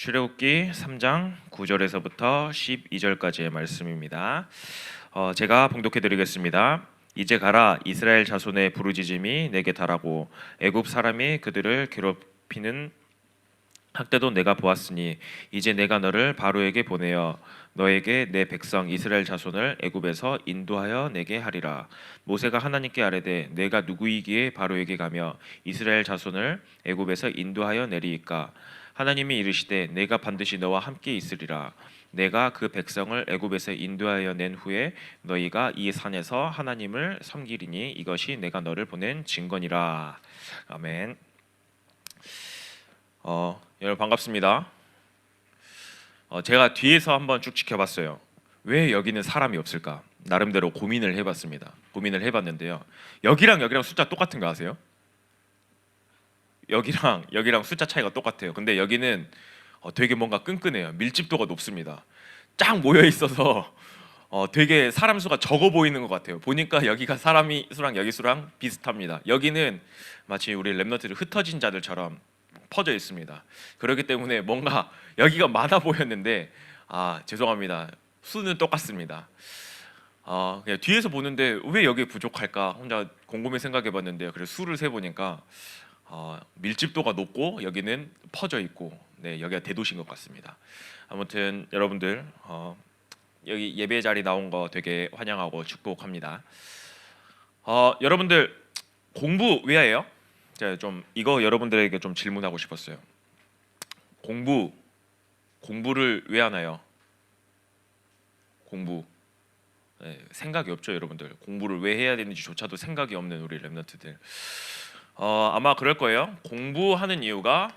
출애굽기 3장 9절에서부터 12절까지의 말씀입니다. 제가 봉독해 드리겠습니다. 이제 가라, 이스라엘 자손의 부르짖음이 내게 달하고 애굽 사람이 그들을 괴롭히는 학대도 내가 보았으니 이제 내가 너를 바로에게 보내어 너에게 내 백성 이스라엘 자손을 애굽에서 인도하여 내게 하리라. 모세가 하나님께 아뢰되 내가 누구이기에 바로에게 가며 이스라엘 자손을 애굽에서 인도하여 내리이까. 하나님이 이르시되 내가 반드시 너와 함께 있으리라. 내가 그 백성을 애굽에서 인도하여 낸 후에 너희가 이 산에서 하나님을 섬기리니 이것이 내가 너를 보낸 증거니라. 아멘. 여러분 반갑습니다. 제가 뒤에서 한번 쭉 지켜봤어요. 왜 여기는 사람이 없을까? 나름대로 고민을 해봤습니다. 고민을 해봤는데요. 여기랑 숫자 똑같은 거 아세요? 여기랑 숫자 차이가 똑같아요. 근데 여기는 되게 뭔가 끈끈해요. 밀집도가 높습니다. 쫙 모여 있어서 되게 사람 수가 적어 보이는 것 같아요. 보니까 여기가 사람이 수랑 여기 수랑 비슷합니다. 여기는 마치 우리 랩너트들 흩어진 자들처럼 퍼져 있습니다. 그렇기 때문에 뭔가 여기가 많아 보였는데 죄송합니다. 수는 똑같습니다. 그냥 뒤에서 보는데 왜 여기 부족할까 혼자 곰곰이 생각해봤는데요. 그래서 수를 세 보니까 밀집도가 높고 여기는 퍼져 있고, 네, 여기가 대도시인 것 같습니다. 아무튼 여러분들 여기 예배 자리 나온 거 되게 환영하고 축복합니다. 여러분들 공부 왜 해요? 제가 좀 이거 여러분들에게 좀 질문하고 싶었어요. 공부를 왜 하나요? 공부. 네, 생각이 없죠, 여러분들. 공부를 왜 해야 되는지조차도 생각이 없는 우리 랩런트들. 아마 그럴 거예요. 공부하는 이유가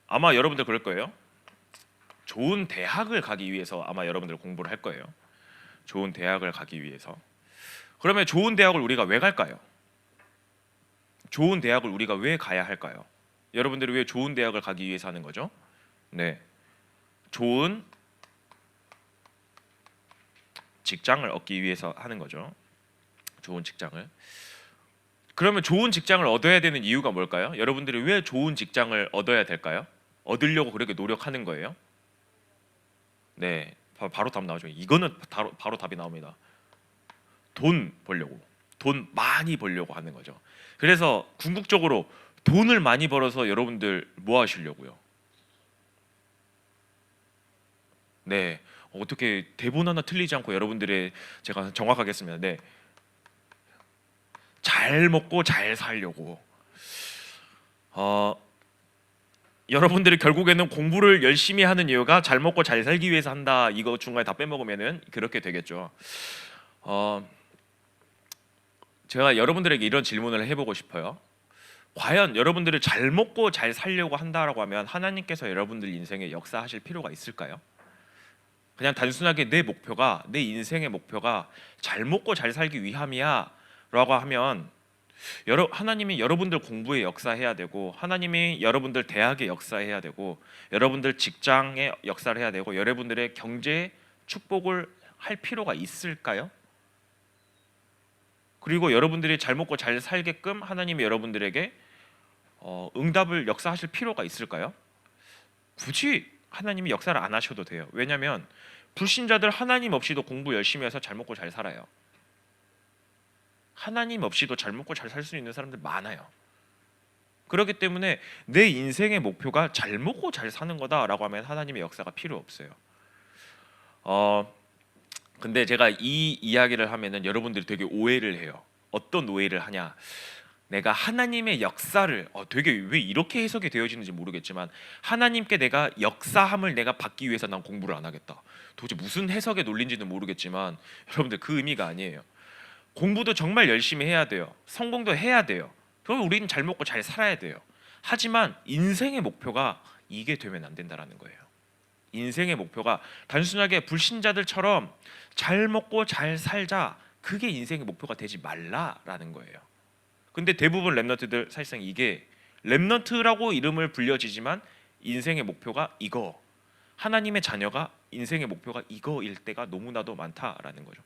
아마 여러분들 그럴 거예요. 좋은 대학을 가기 위해서 아마 여러분들 공부를 할 거예요. 좋은 대학을 가기 위해서. 그러면 좋은 대학을 우리가 왜 갈까요? 좋은 대학을 우리가 왜 가야 할까요? 여러분들이 왜 좋은 대학을 가기 위해서 하는 거죠? 네, 좋은 직장을 얻기 위해서 하는 거죠. 좋은 직장을. 그러면 좋은 직장을 얻어야 되는 이유가 뭘까요? 여러분들이 왜 좋은 직장을 얻어야 될까요? 얻으려고 그렇게 노력하는 거예요? 네, 바로 답 나오죠. 이거는 바로 답이 나옵니다. 돈 벌려고, 돈 많이 벌려고 하는 거죠. 그래서 궁극적으로 돈을 많이 벌어서 여러분들 뭐 하시려고요? 네, 어떻게 대본 하나 틀리지 않고 여러분들의 제가 정확하겠습니다. 네, 잘 먹고 잘 살려고. 여러분들이 결국에는 공부를 열심히 하는 이유가 잘 먹고 잘 살기 위해서 한다. 이거 중간에 다 빼먹으면은 그렇게 되겠죠. 제가 여러분들에게 이런 질문을 해보고 싶어요. 과연 여러분들이 잘 먹고 잘 살려고 한다라고 하면 하나님께서 여러분들 인생에 역사하실 필요가 있을까요? 그냥 단순하게 내 인생의 목표가 잘 먹고 잘 살기 위함이야 라고 하면 하나님이 여러분들 공부에 역사해야 되고, 하나님이 여러분들 대학에 역사해야 되고, 여러분들 직장에 역사를 해야 되고, 여러분들의 경제 축복을 할 필요가 있을까요? 그리고 여러분들이 잘 먹고 잘 살게끔 하나님이 여러분들에게 응답을 역사하실 필요가 있을까요? 굳이 하나님이 역사를 안 하셔도 돼요. 왜냐하면 불신자들 하나님 없이도 공부 열심히 해서 잘 먹고 잘 살아요. 하나님 없이도 잘 먹고 잘 살 수 있는 사람들 많아요. 그렇기 때문에 내 인생의 목표가 잘 먹고 잘 사는 거다라고 하면 하나님의 역사가 필요 없어요. 근데 제가 이 이야기를 하면은 여러분들이 되게 오해를 해요. 어떤 오해를 하냐? 내가 하나님의 역사를 되게 왜 이렇게 해석이 되어지는지 모르겠지만, 하나님께 내가 역사함을 내가 받기 위해서 난 공부를 안 하겠다. 도대체 무슨 해석의 논리인지는 모르겠지만 여러분들 그 의미가 아니에요. 공부도 정말 열심히 해야 돼요. 성공도 해야 돼요. 그럼 우리는 잘 먹고 잘 살아야 돼요. 하지만 인생의 목표가 이게 되면 안 된다라는 거예요. 인생의 목표가 단순하게 불신자들처럼 잘 먹고 잘 살자, 그게 인생의 목표가 되지 말라라는 거예요. 근데 대부분 랩런트들 사실상 이게 랩런트라고 이름을 불려지지만 인생의 목표가 이거, 하나님의 자녀가 인생의 목표가 이거일 때가 너무나도 많다라는 거죠.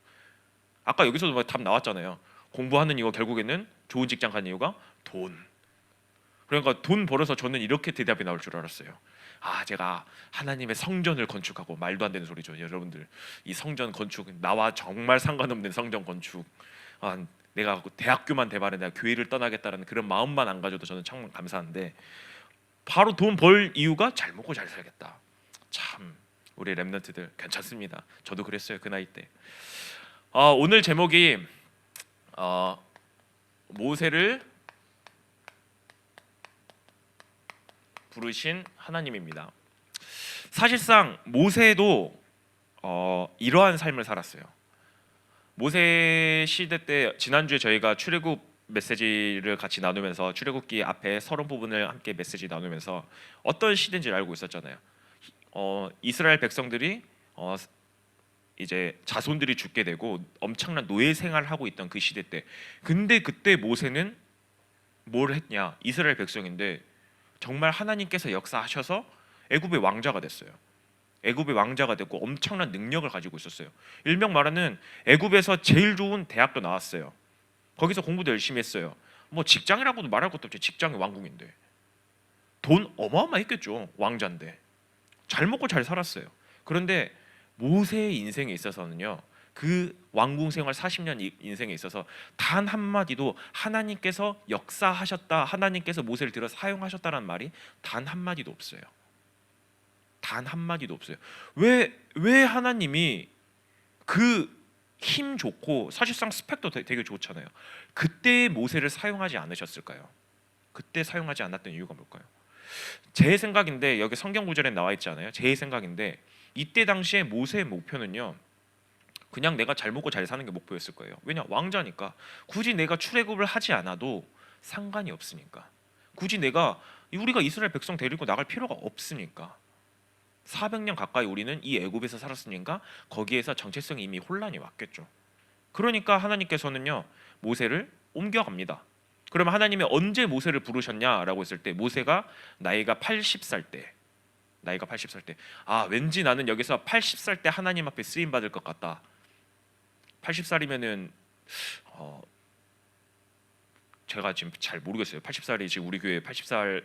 아까 여기서도 답 나왔잖아요. 공부하는 이유 결국에는 좋은 직장 가는 이유가 돈. 그러니까 돈 벌어서 저는 이렇게 대답이 나올 줄 알았어요. 아, 제가 하나님의 성전을 건축하고. 말도 안 되는 소리죠, 여러분들. 이 성전 건축, 나와 정말 상관없는 성전 건축. 아, 내가 대학교만 돼봐야 내가 교회를 떠나겠다라는 그런 마음만 안 가져도 저는 참 감사한데, 바로 돈 벌 이유가 잘 먹고 잘 살겠다. 참 우리 랩런트들 괜찮습니다. 저도 그랬어요, 그 나이 때. 오늘 제목이 모세를 부르신 하나님입니다. 사실상 모세도 이러한 삶을 살았어요. 모세 시대 때, 지난주에 저희가 출애굽 메시지를 같이 나누면서 출애굽기 앞에 서론 부분을 함께 메시지 나누면서 어떤 시대인지를 알고 있었잖아요. 이스라엘 백성들이 이제 자손들이 죽게 되고 엄청난 노예 생활을 하고 있던 그 시대 때, 근데 그때 모세는 뭘 했냐? 이스라엘 백성인데 정말 하나님께서 역사하셔서 애굽의 왕자가 됐어요. 애굽의 왕자가 됐고 엄청난 능력을 가지고 있었어요. 일명 말하는 애굽에서 제일 좋은 대학도 나왔어요. 거기서 공부도 열심히 했어요. 뭐 직장이라고도 말할 것도 없죠. 직장이 왕궁인데 돈 어마어마했겠죠. 왕자인데 잘 먹고 잘 살았어요. 그런데 모세의 인생에 있어서는요, 그 왕궁 생활 40년 인생에 있어서 단 한마디도 하나님께서 역사하셨다, 하나님께서 모세를 들어 사용하셨다라는 말이 단 한마디도 없어요. 단 한마디도 없어요. 왜 하나님이 그 힘 좋고 사실상 스펙도 되게 좋잖아요. 그때 모세를 사용하지 않으셨을까요? 그때 사용하지 않았던 이유가 뭘까요? 제 생각인데, 여기 성경 구절에 나와 있지 않아요? 제 생각인데 이때 당시에 모세의 목표는요, 그냥 내가 잘 먹고 잘 사는 게 목표였을 거예요. 왜냐? 왕자니까. 굳이 내가 출애굽을 하지 않아도 상관이 없으니까. 굳이 우리가 이스라엘 백성 데리고 나갈 필요가 없으니까. 400년 가까이 우리는 이 애굽에서 살았으니까 거기에서 정체성이 이미 혼란이 왔겠죠. 그러니까 하나님께서는요, 모세를 옮겨갑니다. 그러면 하나님이 언제 모세를 부르셨냐라고 했을 때, 모세가 나이가 80살 때. 왠지 나는 여기서 80살 때 하나님 앞에 쓰임 받을 것 같다. 80살이면은 제가 지금 잘 모르겠어요. 80살이 지금 우리 교회 80살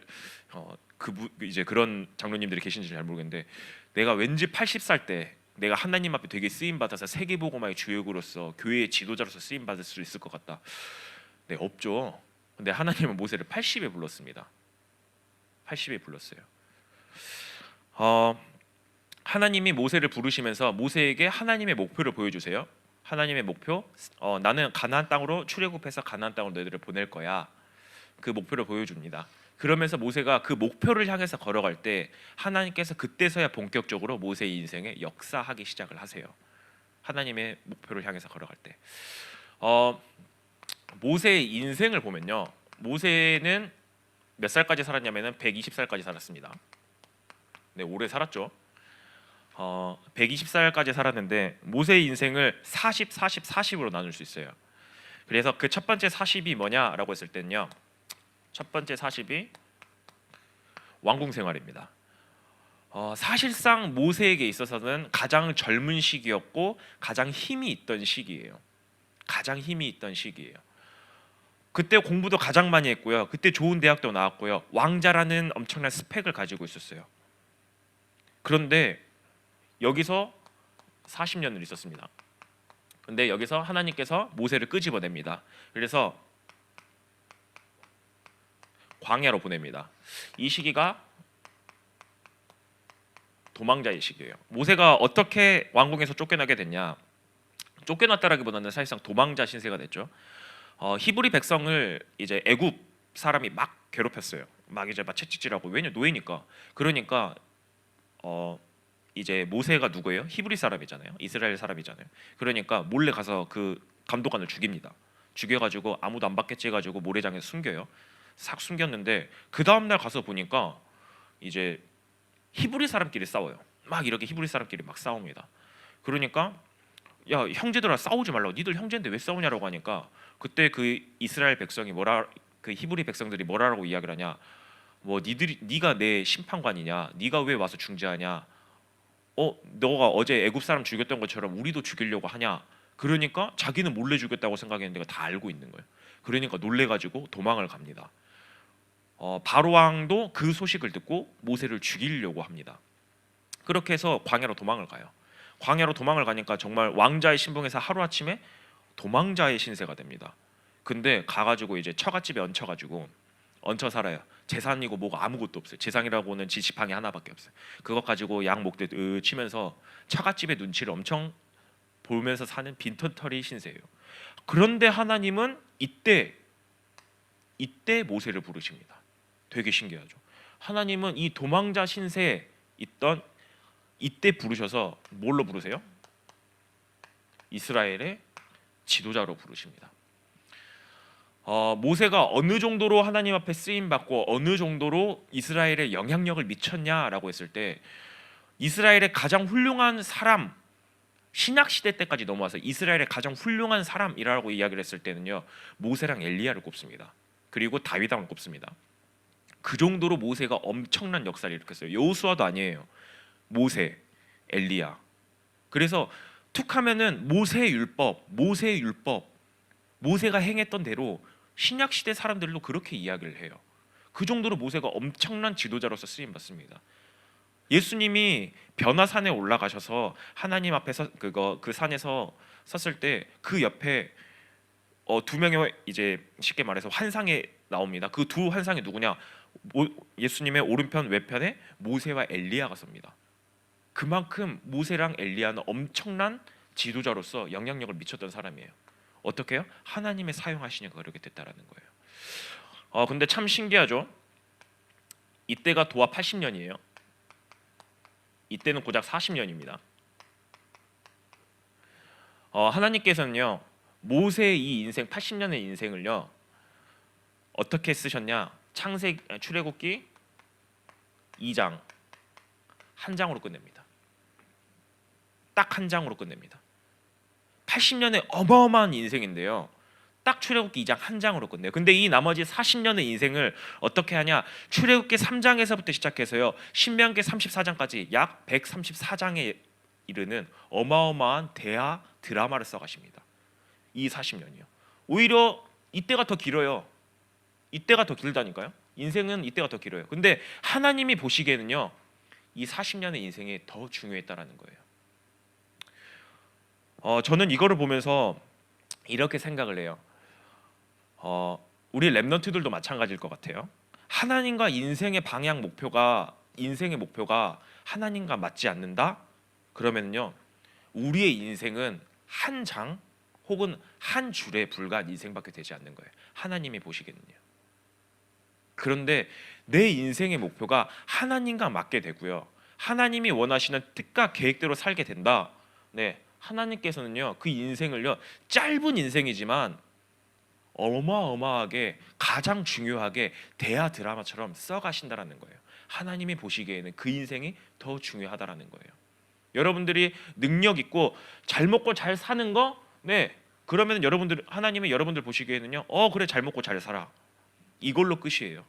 이제 그런 장로님들이 계신지 잘 모르겠는데, 내가 왠지 80살 때 내가 하나님 앞에 되게 쓰임 받아서 세계복음화의 주역으로서 교회의 지도자로서 쓰임 받을 수 있을 것 같다. 네, 없죠. 근데 하나님은 모세를 80에 불렀습니다. 80에 불렀어요. 하나님이 모세를 부르시면서 모세에게 하나님의 목표를 보여주세요. 하나님의 목표, 나는 가나안 땅으로 출애굽해서 가나안 땅으로 너희들을 보낼 거야. 그 목표를 보여줍니다. 그러면서 모세가 그 목표를 향해서 걸어갈 때 하나님께서 그때서야 본격적으로 모세의 인생에 역사하기 시작을 하세요. 하나님의 목표를 향해서 걸어갈 때 모세의 인생을 보면요, 모세는 몇 살까지 살았냐면은 120살까지 살았습니다. 네, 오래 살았죠. 120살까지 살았는데 모세의 인생을 40, 40, 40으로 나눌 수 있어요. 그래서 그 첫 번째 40이 뭐냐라고 했을 때는요, 첫 번째 40이 왕궁 생활입니다. 사실상 모세에게 있어서는 가장 젊은 시기였고 가장 힘이 있던 시기예요. 가장 힘이 있던 시기예요. 그때 공부도 가장 많이 했고요. 그때 좋은 대학도 나왔고요. 왕자라는 엄청난 스펙을 가지고 있었어요. 그런데 여기서 40년을 있었습니다. 근데 여기서 하나님께서 모세를 끄집어냅니다. 그래서 광야로 보냅니다. 이 시기가 도망자의 시기예요. 모세가 어떻게 왕궁에서 쫓겨나게 됐냐? 쫓겨났다라기보다는 사실상 도망자 신세가 됐죠. 히브리 백성을 이제 애굽 사람이 막 괴롭혔어요. 막 이제 막 채찍질하고, 왜냐? 노예니까. 그러니까 이제 모세가 누구예요? 히브리 사람이잖아요. 이스라엘 사람이잖아요. 그러니까 몰래 가서 그 감독관을 죽입니다. 죽여가지고 아무도 안 받겠지 해가지고 모래장에 숨겨요. 싹 숨겼는데 그 다음 날 가서 보니까 이제 히브리 사람끼리 싸워요. 막 이렇게 히브리 사람끼리 막 싸웁니다. 그러니까 야, 형제들아 싸우지 말라고. 니들 형제인데 왜 싸우냐라고 하니까, 그때 그 이스라엘 백성이 그 히브리 백성들이 뭐라고 이야기를 하냐? 뭐 네가 내 심판관이냐? 네가 왜 와서 중재하냐? 너가 어제 애굽 사람 죽였던 것처럼 우리도 죽이려고 하냐? 그러니까 자기는 몰래 죽였다고 생각했는데 다 알고 있는 거예요. 그러니까 놀래가지고 도망을 갑니다. 바로 왕도 그 소식을 듣고 모세를 죽이려고 합니다. 그렇게 해서 광야로 도망을 가요. 광야로 도망을 가니까 정말 왕자의 신분에서 하루아침에 도망자의 신세가 됩니다. 근데 가가지고 이제 처갓집에 얹혀 살아요. 재산이고 뭐가 아무것도 없어요. 재산이라고는 지팡이 하나밖에 없어요. 그것 가지고 양 목대 치면서 처갓집의 눈치를 엄청 보면서 사는 빈털터리 신세예요. 그런데 하나님은 이때 모세를 부르십니다. 되게 신기하죠. 하나님은 이 도망자 신세에 있던 이때 부르셔서 뭘로 부르세요? 이스라엘의 지도자로 부르십니다. 모세가 어느 정도로 하나님 앞에 쓰임 받고 어느 정도로 이스라엘에 영향력을 미쳤냐라고 했을 때 이스라엘의 가장 훌륭한 사람, 신약 시대 때까지 넘어와서 이스라엘의 가장 훌륭한 사람이라고 이야기를 했을 때는요, 모세랑 엘리야를 꼽습니다. 그리고 다윗 왕을 꼽습니다. 그 정도로 모세가 엄청난 역사를 일으켰어요. 여호수아도 아니에요. 모세, 엘리야. 그래서 툭하면은 모세의 율법, 모세가 행했던 대로 신약 시대 사람들도 그렇게 이야기를 해요. 그 정도로 모세가 엄청난 지도자로서 쓰임 받습니다. 예수님이 변화산에 올라가셔서 하나님 앞에서 그 산에서 섰을 때 그 옆에 두 명의 이제 쉽게 말해서 환상이 나옵니다. 그 두 환상이 누구냐? 예수님의 오른편 외편에 모세와 엘리야가 섭니다. 그만큼 모세랑 엘리야는 엄청난 지도자로서 영향력을 미쳤던 사람이에요. 어떻게 해요? 하나님의 사용하시니까 그렇게 됐다라는 거예요. 근데 참 신기하죠. 이때가 도합 80년이에요. 이때는 고작 40년입니다. 하나님께서는요, 모세의 이 인생 80년의 인생을요 어떻게 쓰셨냐? 출애굽기 2장 한 장으로 끝냅니다. 딱 한 장으로 끝냅니다. 80년의 어마어마한 인생인데요, 딱 출애굽기 2장 한 장으로 끝내요. 근데 이 나머지 40년의 인생을 어떻게 하냐? 출애굽기 3장에서부터 시작해서요 신명기 34장까지 약 134장에 이르는 어마어마한 대하 드라마를 써가십니다. 이 40년이요. 오히려 이때가 더 길어요. 이때가 더 길다니까요. 인생은 이때가 더 길어요. 근데 하나님이 보시기에는요, 이 40년의 인생이 더 중요했다라는 거예요. 저는 이거를 보면서 이렇게 생각을 해요. 우리 랩넌트들도 마찬가지일 것 같아요. 하나님과 인생의 목표가 하나님과 맞지 않는다? 그러면요, 우리의 인생은 한 장 혹은 한 줄에 불과한 인생밖에 되지 않는 거예요. 하나님이 보시기에는요. 그런데 내 인생의 목표가 하나님과 맞게 되고요, 하나님이 원하시는 뜻과 계획대로 살게 된다. 네, 하나님께서는요 그 인생을요 짧은 인생이지만 어마어마하게 가장 중요하게 대하 드라마처럼 써가신다라는 거예요. 하나님이 보시기에는 그 인생이 더 중요하다라는 거예요. 여러분들이 능력 있고 잘 먹고 잘 사는 거, 네, 그러면 하나님이 여러분들 보시기에는요, 그래 잘 먹고 잘 살아, 이걸로 끝이에요.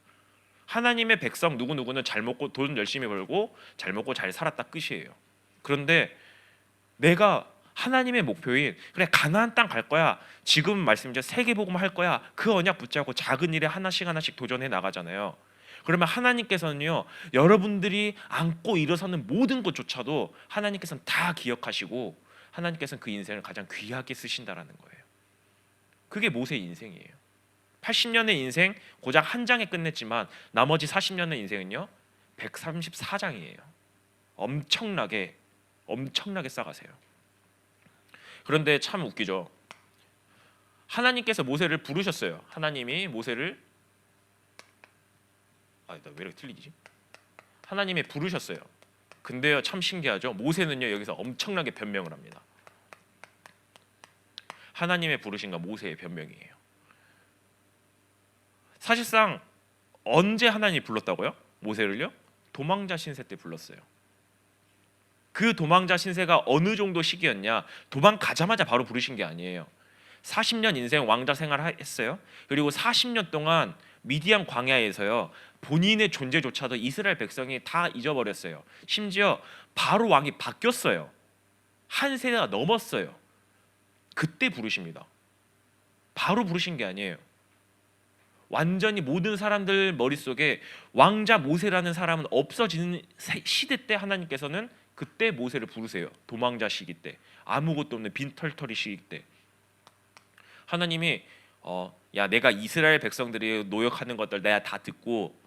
하나님의 백성 누구누구는 잘 먹고 돈 열심히 벌고 잘 먹고 잘 살았다 끝이에요. 그런데 내가 하나님의 목표인 그래 가나안 땅 갈 거야, 지금 말씀드린 세계복음 할 거야, 그 언약 붙잡고 작은 일에 하나씩 도전해 나가잖아요. 그러면 하나님께서는요 여러분들이 안고 일어서는 모든 것조차도 하나님께서는 다 기억하시고 하나님께서는 그 인생을 가장 귀하게 쓰신다라는 거예요. 그게 모세의 인생이에요. 80년의 인생 고작 한 장에 끝냈지만 나머지 40년의 인생은요 134장이에요. 엄청나게 싸가세요. 그런데 참 웃기죠. 하나님께서 모세를 부르셨어요. 하나님이 모세를 나 왜 이렇게 틀리지? 하나님이 부르셨어요. 근데요 참 신기하죠. 모세는요 여기서 엄청나게 변명을 합니다. 하나님의 부르심과 모세의 변명이에요. 사실상 언제 하나님이 불렀다고요? 모세를요? 도망자 신세 때 불렀어요. 그 도망자 신세가 어느 정도 시기였냐? 도망가자마자 바로 부르신 게 아니에요. 40년 인생 왕자 생활을 했어요. 그리고 40년 동안 미디안 광야에서요 본인의 존재조차도 이스라엘 백성이 다 잊어버렸어요. 심지어 바로 왕이 바뀌었어요. 한 세대가 넘었어요. 그때 부르십니다. 바로 부르신 게 아니에요. 완전히 모든 사람들 머릿속에 왕자 모세라는 사람은 없어지는 시대 때 하나님께서는 그때 모세를 부르세요. 도망자 시기 때, 아무것도 없는 빈털터리 시기 때 하나님이 야 내가 이스라엘 백성들이 노역하는 것들 내가 다 듣고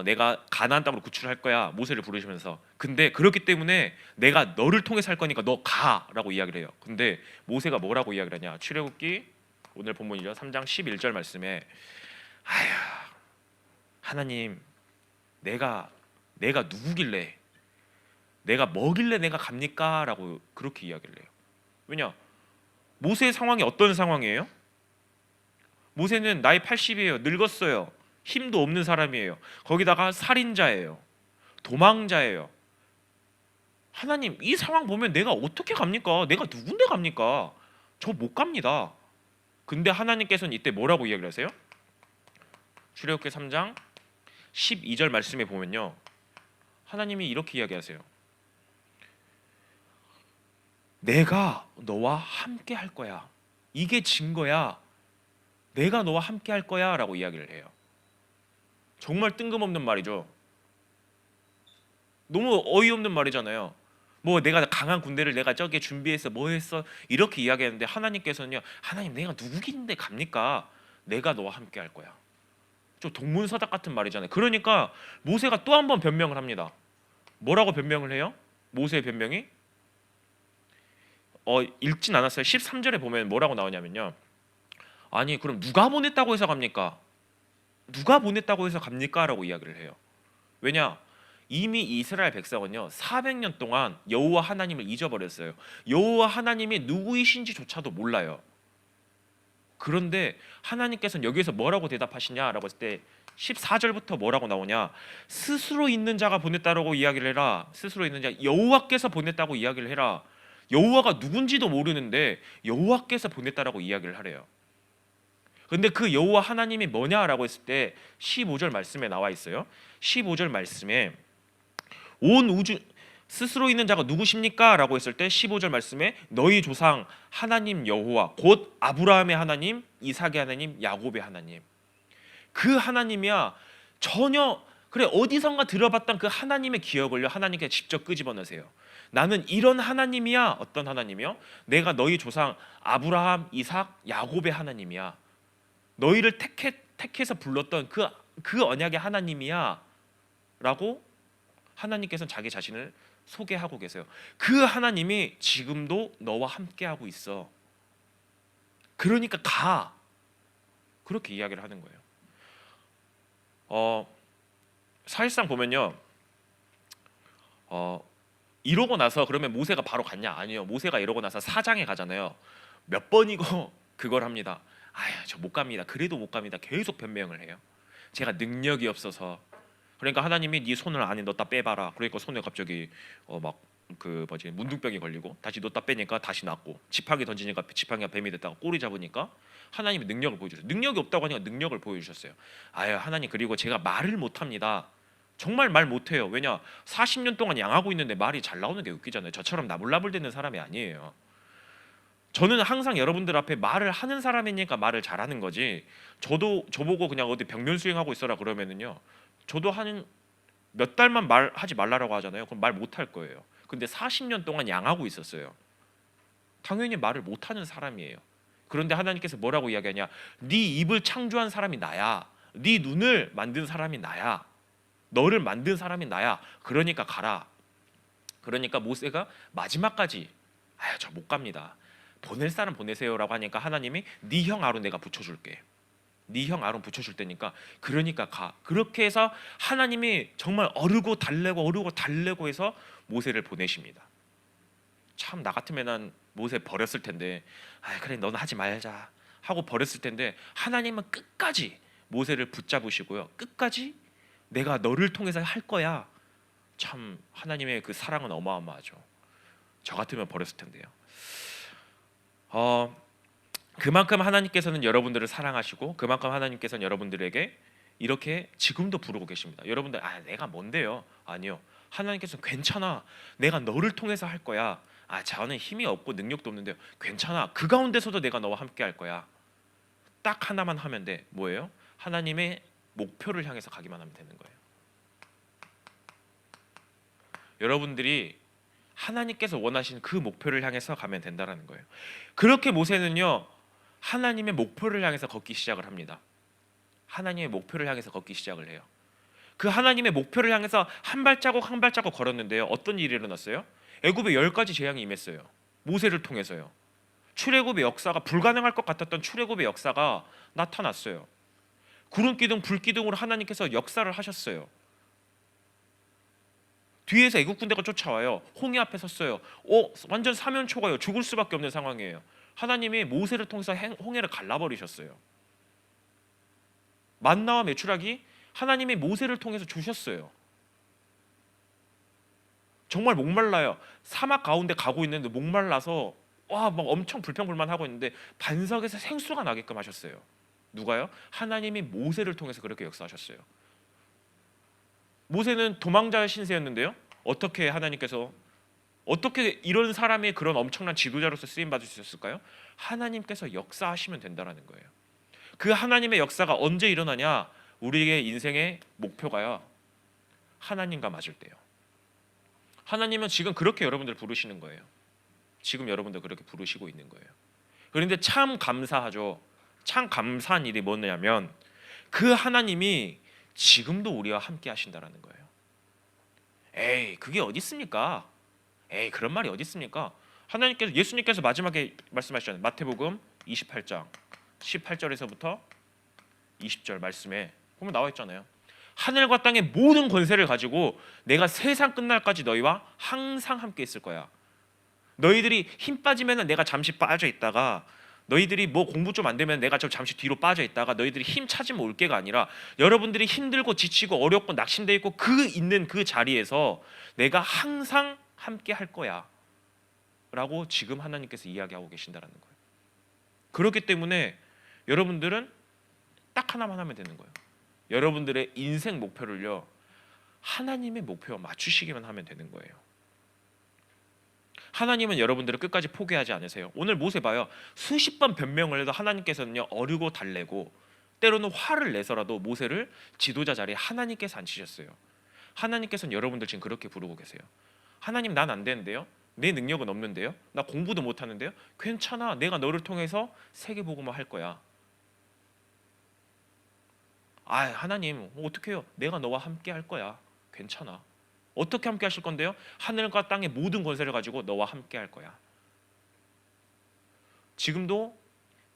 내가 가나안 땅으로 구출할 거야 모세를 부르시면서 근데 그렇기 때문에 내가 너를 통해서 할 거니까 너 가라고 이야기를 해요. 근데 모세가 뭐라고 이야기를 하냐? 출애굽기 오늘 본문이죠. 3장 11절 말씀에 아휴 하나님 내가 누구길래 내가 뭐길래 내가 갑니까? 라고 그렇게 이야기를 해요. 왜냐? 모세의 상황이 어떤 상황이에요? 모세는 나이 80이에요. 늙었어요. 힘도 없는 사람이에요. 거기다가 살인자예요. 도망자예요. 하나님 이 상황 보면 내가 어떻게 갑니까? 내가 누군데 갑니까? 저 못 갑니다. 근데 하나님께서는 이때 뭐라고 이야기를 하세요? 출애굽기 3장 12절 말씀에 보면요. 하나님이 이렇게 이야기하세요. 내가 너와 함께 할 거야. 이게 증거야. 내가 너와 함께 할 거야 라고 이야기를 해요. 정말 뜬금없는 말이죠. 너무 어이없는 말이잖아요. 뭐 내가 강한 군대를 내가 저기 준비해서 뭐 했어 이렇게 이야기하는데 하나님께서는요. 하나님 내가 누구긴데 갑니까? 내가 너와 함께 할 거야. 좀 동문서답 같은 말이잖아요. 그러니까 모세가 또 한 번 변명을 합니다. 뭐라고 변명을 해요? 모세의 변명이 읽진 않았어요. 13절에 보면 뭐라고 나오냐면요. 아니 그럼 누가 보냈다고 해서 갑니까? 누가 보냈다고 해서 갑니까? 라고 이야기를 해요. 왜냐? 이미 이스라엘 백성은요 400년 동안 여호와 하나님을 잊어버렸어요. 여호와 하나님이 누구이신지조차도 몰라요. 그런데 하나님께서는 여기에서 뭐라고 대답하시냐라고 했을 때 14절부터 뭐라고 나오냐? 스스로 있는 자가 보냈다라고 이야기를 해라. 스스로 있는 자 여호와께서 보냈다고 이야기를 해라. 여호와가 누군지도 모르는데 여호와께서 보냈다라고 이야기를 하래요. 근데 그 여호와 하나님이 뭐냐라고 했을 때 15절 말씀에 나와 있어요. 15절 말씀에 온 우주 스스로 있는 자가 누구십니까? 라고 했을 때 15절 말씀에 너희 조상 하나님 여호와 곧 아브라함의 하나님, 이삭의 하나님, 야곱의 하나님. 그 하나님이야. 전혀 그래 어디선가 들어봤던 그 하나님의 기억을요 하나님께 직접 끄집어내세요. 나는 이런 하나님이야. 어떤 하나님이요? 내가 너희 조상 아브라함, 이삭, 야곱의 하나님이야. 너희를 택해서 불렀던 그 언약의 하나님이야 라고 하나님께서는 자기 자신을 소개하고 계세요. 그 하나님이 지금도 너와 함께하고 있어. 그러니까 가. 그렇게 이야기를 하는 거예요. 사실상 보면요 이러고 나서 그러면 모세가 바로 갔냐? 아니요. 모세가 이러고 나서 사장에 가잖아요. 몇 번이고 그걸 합니다. 아유 저 못 갑니다. 그래도 못 갑니다. 계속 변명을 해요. 제가 능력이 없어서. 그러니까 하나님이 네 손을 안에 넣었다 빼봐라. 그러니까 손에 갑자기 막 그 뭐지 문둥병이 걸리고 다시 넣었다 빼니까 다시 낫고 지팡이 던지니까 지팡이가 뱀이 됐다가 꼬리 잡으니까 하나님이 능력을 보여주셨어요. 능력이 없다고 하니까 능력을 보여주셨어요. 아유 하나님 그리고 제가 말을 못합니다. 정말 말 못해요. 왜냐 40년 동안 양하고 있는데 말이 잘 나오는 게 웃기잖아요. 저처럼 나불나불대는 사람이 아니에요. 저는 항상 여러분들 앞에 말을 하는 사람이니까 말을 잘하는 거지. 저보고 그냥 어디 벽면 수행하고 있어라 그러면은요. 저도 한 몇 달만 말하지 말라라고 하잖아요. 그럼 말 못할 거예요. 근데 40년 동안 양하고 있었어요. 당연히 말을 못하는 사람이에요. 그런데 하나님께서 뭐라고 이야기하냐? 네 입을 창조한 사람이 나야. 네 눈을 만든 사람이 나야. 너를 만든 사람이 나야. 그러니까 가라. 그러니까 모세가 마지막까지 아유 저 못 갑니다. 보낼 사람 보내세요라고 하니까 하나님이 네 형 아론 내가 붙여줄게. 네 형 아론 붙여줄 테니까 그러니까 가. 그렇게 해서 하나님이 정말 어르고 달래고 해서 모세를 보내십니다. 참 나 같으면 모세 버렸을 텐데 아 그래 너는 하지 말자 하고 버렸을 텐데 하나님은 끝까지 모세를 붙잡으시고요. 끝까지 내가 너를 통해서 할 거야. 참 하나님의 그 사랑은 어마어마하죠. 저 같으면 버렸을 텐데요. 그만큼 하나님께서는 여러분들을 사랑하시고 그만큼 하나님께서는 여러분들에게 이렇게 지금도 부르고 계십니다. 여러분들 내가 뭔데요? 아니요. 하나님께서는 괜찮아. 내가 너를 통해서 할 거야. 저는 힘이 없고 능력도 없는데요. 괜찮아. 그 가운데서도 내가 너와 함께 할 거야. 딱 하나만 하면 돼. 뭐예요? 하나님의 목표를 향해서 가기만 하면 되는 거예요. 여러분들이 하나님께서 원하시는 그 목표를 향해서 가면 된다라는 거예요. 그렇게 모세는요, 하나님의 목표를 향해서 걷기 시작을 합니다. 하나님의 목표를 향해서 걷기 시작을 해요. 그 하나님의 목표를 향해서 한 발자국 한 발자국 걸었는데요, 어떤 일이 일어났어요? 애굽에 10가지 재앙이 임했어요. 모세를 통해서요. 출애굽의 역사가 불가능할 것 같았던 출애굽의 역사가 나타났어요. 구름 기둥, 불 기둥으로 하나님께서 역사를 하셨어요. 뒤에서 애국 군대가 쫓아와요. 홍해 앞에 섰어요. 완전 사면초가요. 죽을 수밖에 없는 상황이에요. 하나님이 모세를 통해서 홍해를 갈라버리셨어요. 만나와 메추라기 하나님이 모세를 통해서 주셨어요. 정말 목말라요. 사막 가운데 가고 있는데 목말라서 막 엄청 불평불만하고 있는데 반석에서 생수가 나게끔 하셨어요. 누가요? 하나님이 모세를 통해서 그렇게 역사하셨어요. 모세는 도망자 신세였는데요, 어떻게 하나님께서 어떻게 이런 사람이 그런 엄청난 지도자로서 쓰임 받을 수 있었을까요? 하나님께서 역사하시면 된다라는 거예요. 그 하나님의 역사가 언제 일어나냐? 우리의 인생의 목표가요, 하나님과 맞을 때요. 하나님은 지금 그렇게 여러분들 부르시는 거예요. 지금 여러분들 그렇게 부르시고 있는 거예요. 그런데 참 감사하죠. 참 감사한 일이 뭐냐면 그 하나님이 지금도 우리와 함께 하신다라는 거예요. 에이, 그게 어디 있습니까? 에이, 그런 말이 어디 있습니까? 하나님께서, 예수님께서 마지막에 말씀하셨잖아요. 마태복음 28장 18절에서부터 20절 말씀에 보면 나와 있잖아요. 하늘과 땅의 모든 권세를 가지고 내가 세상 끝날까지 너희와 항상 함께 있을 거야. 너희들이 힘 빠지면 내가 잠시 빠져 있다가, 너희들이 뭐 공부 좀 안 되면 내가 좀 잠시 뒤로 빠져 있다가, 너희들이 힘 찾으면 올 게가 아니라 여러분들이 힘들고 지치고 어렵고 낙심돼 있고 그 있는 그 자리에서 내가 항상 함께 할 거야 라고 지금 하나님께서 이야기하고 계신다라는 거예요. 그렇기 때문에 여러분들은 딱 하나만 하면 되는 거예요. 여러분들의 인생 목표를요, 하나님의 목표와 맞추시기만 하면 되는 거예요. 하나님은 여러분들을 끝까지 포기하지 않으세요. 오늘 모세 봐요. 수십 번 변명을 해도 하나님께서는요, 어르고 달래고 때로는 화를 내서라도 모세를 지도자 자리에 하나님께서 앉히셨어요. 하나님께서는 여러분들 지금 그렇게 부르고 계세요. 하나님, 난 안 되는데요, 내 능력은 없는데요, 나 공부도 못 하는데요, 괜찮아, 내가 너를 통해서 세계복음화 할 거야. 하나님, 어떻게 해요? 내가 너와 함께 할 거야. 괜찮아. 어떻게 함께 하실 건데요? 하늘과 땅의 모든 권세를 가지고 너와 함께 할 거야. 지금도,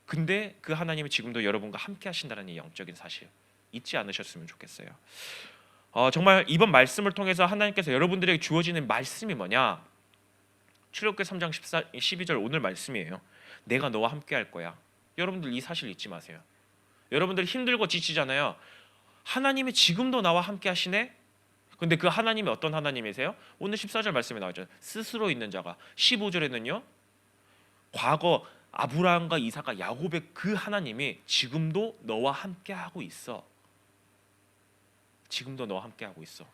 근데 그 하나님이 지금도 여러분과 함께 하신다는 이 영적인 사실 잊지 않으셨으면 좋겠어요. 정말 이번 말씀을 통해서 하나님께서 여러분들에게 주어지는 말씀이 뭐냐? 출애굽기 3장 12절 오늘 말씀이에요. 내가 너와 함께 할 거야. 여러분들 이 사실 잊지 마세요. 여러분들 힘들고 지치잖아요. 하나님이 지금도 나와 함께 하시네? 근데 그 하나님이 어떤 하나님이세요? 오늘 14절 말씀에 나와있죠. 스스로 있는 자가. 15절에는요, 과거 아브라함과 이삭과 야곱의 그 하나님이 지금도 너와 함께 하고 있어. 지금도 너와 함께 하고 있어.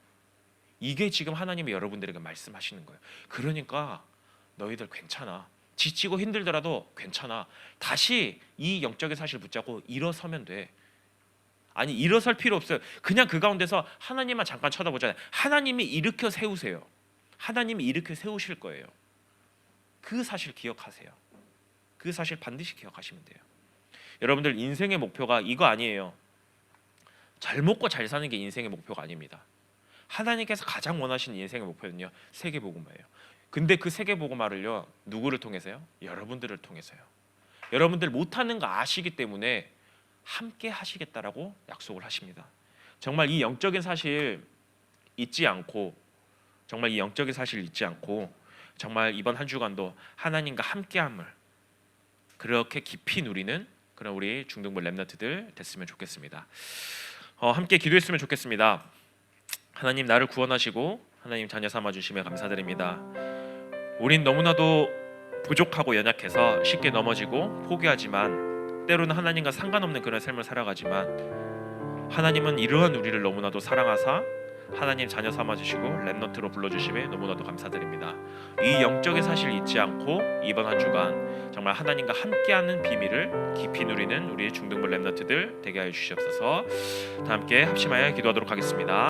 이게 지금 하나님이 여러분들에게 말씀하시는 거예요. 그러니까 너희들 괜찮아. 지치고 힘들더라도 괜찮아. 다시 이 영적인 사실 붙잡고 일어서면 돼. 아니, 일어설 필요 없어요. 그냥 그 가운데서 하나님만 잠깐 쳐다보잖아요. 하나님이 일으켜 세우세요. 하나님이 일으켜 세우실 거예요. 그 사실 기억하세요. 그 사실 반드시 기억하시면 돼요. 여러분들 인생의 목표가 이거 아니에요. 잘 먹고 잘 사는 게 인생의 목표가 아닙니다. 하나님께서 가장 원하시는 인생의 목표는요, 세계복음화예요. 근데 그 세계복음화를요, 누구를 통해서요? 여러분들을 통해서요. 여러분들 못하는 거 아시기 때문에 함께 하시겠다라고 약속을 하십니다. 정말 이 영적인 사실 잊지 않고, 정말 이 영적인 사실 잊지 않고, 정말 이번 한 주간도 하나님과 함께함을 그렇게 깊이 누리는 그런 우리 중등부 렘넌트들 됐으면 좋겠습니다. 함께 기도했으면 좋겠습니다. 하나님, 나를 구원하시고 하나님 자녀 삼아 주심에 감사드립니다. 우린 너무나도 부족하고 연약해서 쉽게 넘어지고 포기하지만, 때로는 하나님과 상관없는 그런 삶을 살아가지만, 하나님은 이러한 우리를 너무나도 사랑하사 하나님 자녀 삼아 주시고 렘넌트로 불러 주심에 너무나도 감사드립니다. 이 영적인 사실 잊지 않고 이번 한 주간 정말 하나님과 함께하는 비밀을 깊이 누리는 우리 중등부 렘넌트들 되게 하여 주시옵소서. 다 함께 합심하여 기도하도록 하겠습니다.